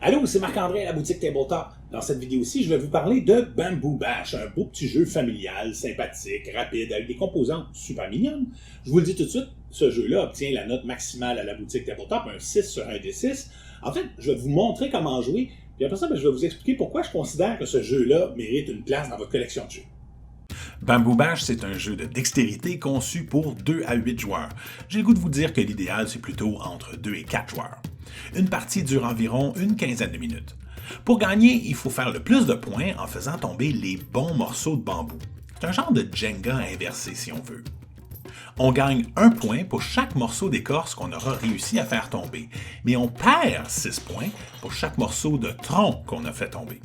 Allô, c'est Marc-André à la boutique Tabletop. Dans cette vidéo-ci, je vais vous parler de Bamboo Bash, un beau petit jeu familial, sympathique, rapide, avec des composantes super mignonnes. Je vous le dis tout de suite, ce jeu-là obtient la note maximale à la boutique Tabletop, un 6 sur un D6. En fait, je vais vous montrer comment jouer, puis après ça, je vais vous expliquer pourquoi je considère que ce jeu-là mérite une place dans votre collection de jeux. Bamboo Bash, c'est un jeu de dextérité conçu pour 2 à 8 joueurs. J'ai le goût de vous dire que l'idéal, c'est plutôt entre 2 et 4 joueurs. Une partie dure environ une quinzaine de minutes. Pour gagner, il faut faire le plus de points en faisant tomber les bons morceaux de bambou. C'est un genre de Jenga inversé si on veut. On gagne 1 point pour chaque morceau d'écorce qu'on aura réussi à faire tomber, mais on perd 6 points pour chaque morceau de tronc qu'on a fait tomber.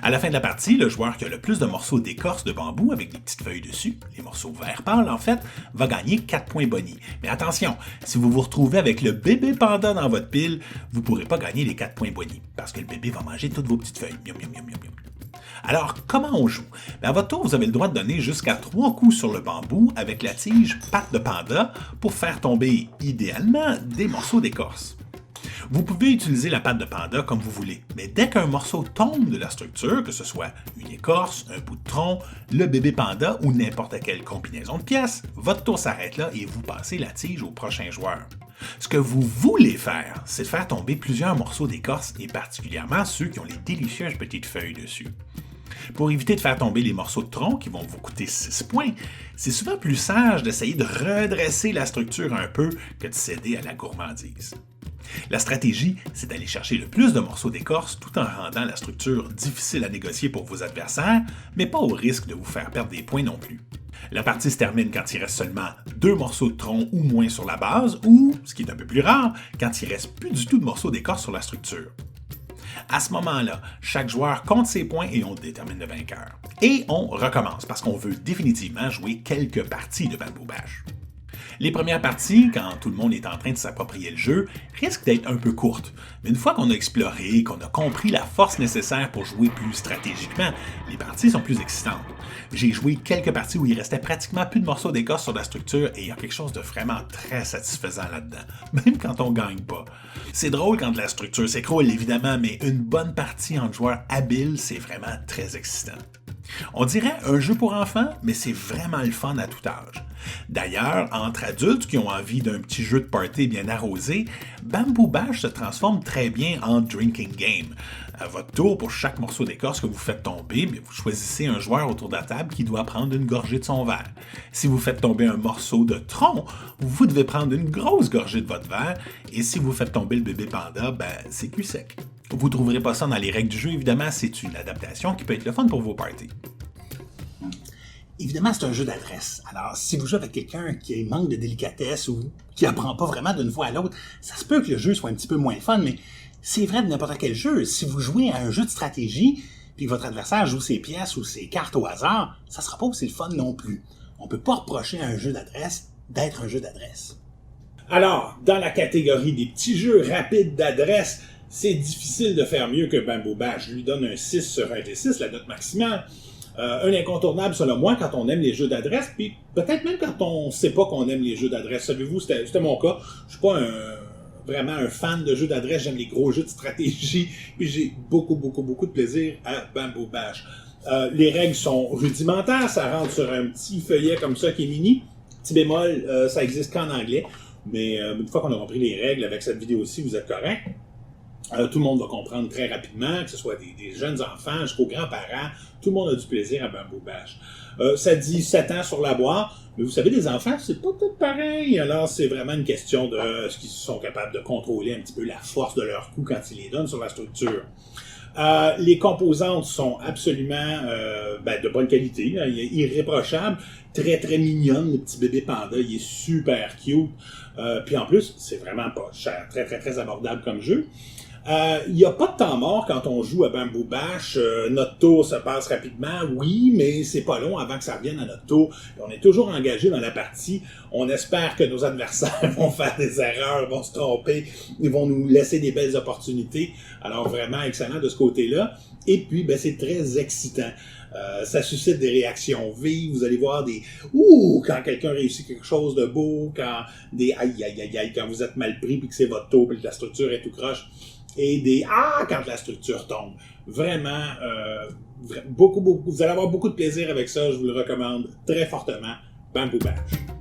À la fin de la partie, le joueur qui a le plus de morceaux d'écorce de bambou avec des petites feuilles dessus, les morceaux vert pâle en fait, va gagner 4 points boni. Mais attention, si vous vous retrouvez avec le bébé panda dans votre pile, vous ne pourrez pas gagner les 4 points boni, parce que le bébé va manger toutes vos petites feuilles. Miam, miam, miam, miam, miam. Alors, comment on joue? À votre tour, vous avez le droit de donner jusqu'à 3 coups sur le bambou avec la tige patte de panda pour faire tomber, idéalement, des morceaux d'écorce. Vous pouvez utiliser la patte de panda comme vous voulez, mais dès qu'un morceau tombe de la structure, que ce soit une écorce, un bout de tronc, le bébé panda ou n'importe quelle combinaison de pièces, votre tour s'arrête là et vous passez la tige au prochain joueur. Ce que vous voulez faire, c'est de faire tomber plusieurs morceaux d'écorce et particulièrement ceux qui ont les délicieuses petites feuilles dessus. Pour éviter de faire tomber les morceaux de tronc qui vont vous coûter 6 points, c'est souvent plus sage d'essayer de redresser la structure un peu que de céder à la gourmandise. La stratégie, c'est d'aller chercher le plus de morceaux d'écorce tout en rendant la structure difficile à négocier pour vos adversaires, mais pas au risque de vous faire perdre des points non plus. La partie se termine quand il reste seulement 2 morceaux de tronc ou moins sur la base, ou, ce qui est un peu plus rare, quand il reste plus du tout de morceaux d'écorce sur la structure. À ce moment-là, chaque joueur compte ses points et on détermine le vainqueur. Et on recommence parce qu'on veut définitivement jouer quelques parties de Bamboo Bash. Les premières parties, quand tout le monde est en train de s'approprier le jeu, risquent d'être un peu courtes. Mais une fois qu'on a exploré, qu'on a compris la force nécessaire pour jouer plus stratégiquement, les parties sont plus excitantes. J'ai joué quelques parties où il restait pratiquement plus de morceaux d'écorce sur la structure et il y a quelque chose de vraiment très satisfaisant là-dedans, même quand on gagne pas. C'est drôle quand la structure s'écroule évidemment, mais une bonne partie entre joueurs habiles, c'est vraiment très excitant. On dirait un jeu pour enfants, mais c'est vraiment le fun à tout âge. D'ailleurs, entre adultes qui ont envie d'un petit jeu de party bien arrosé, Bamboo Bash se transforme très bien en drinking game. À votre tour, pour chaque morceau d'écorce que vous faites tomber, vous choisissez un joueur autour de la table qui doit prendre une gorgée de son verre. Si vous faites tomber un morceau de tronc, vous devez prendre une grosse gorgée de votre verre, et si vous faites tomber le bébé panda, c'est cul sec. Vous ne trouverez pas ça dans les règles du jeu, évidemment, c'est une adaptation qui peut être le fun pour vos parties. Évidemment, c'est un jeu d'adresse. Alors, si vous jouez avec quelqu'un qui manque de délicatesse ou qui apprend pas vraiment d'une fois à l'autre, ça se peut que le jeu soit un petit peu moins fun, mais c'est vrai de n'importe quel jeu. Si vous jouez à un jeu de stratégie, puis que votre adversaire joue ses pièces ou ses cartes au hasard, ça sera pas aussi le fun non plus. On peut pas reprocher à un jeu d'adresse d'être un jeu d'adresse. Alors, dans la catégorie des petits jeux rapides d'adresse, c'est difficile de faire mieux que Bamboo Bash. Je lui donne un 6 sur un D6, la note maximale. Un incontournable selon moi quand on aime les jeux d'adresse, puis peut-être même quand on sait pas qu'on aime les jeux d'adresse. Savez-vous, c'était mon cas. Je suis pas vraiment un fan de jeux d'adresse, j'aime les gros jeux de stratégie, puis j'ai beaucoup de plaisir à Bamboo Bash. Les règles sont rudimentaires, ça rentre sur un petit feuillet comme ça qui est mini. Petit bémol, ça existe qu'en anglais, mais une fois qu'on a compris les règles avec cette vidéo-ci, vous êtes correct. Tout le monde va comprendre très rapidement, que ce soit des jeunes enfants jusqu'aux grands-parents, tout le monde a du plaisir à Bamboo Bash. Ça dit 7 ans sur la boîte, mais vous savez, les enfants, c'est pas tout pareil. Alors, c'est vraiment une question de ce qu'ils sont capables de contrôler un petit peu la force de leurs coups quand ils les donnent sur la structure. Les composantes sont absolument de bonne qualité, là, irréprochables, très mignonne, le petit bébé panda, il est super cute. Puis en plus, c'est vraiment pas cher, très abordable comme jeu. Il n'y a pas de temps mort quand on joue à Bamboo Bash. Notre tour se passe rapidement, oui, mais c'est pas long avant que ça revienne à notre tour. On est toujours engagé dans la partie. On espère que nos adversaires vont faire des erreurs, vont se tromper, ils vont nous laisser des belles opportunités. Alors vraiment excellent de ce côté-là. Et puis, c'est très excitant. Ça suscite des réactions vives. Vous allez voir des « ouh » quand quelqu'un réussit quelque chose de beau, quand des « aïe » quand vous êtes mal pris puis que c'est votre tour puis que la structure est tout croche. et des ah quand la structure tombe. Vraiment, beaucoup, vous allez avoir beaucoup de plaisir avec ça. Je vous le recommande très fortement. Bamboo Bash.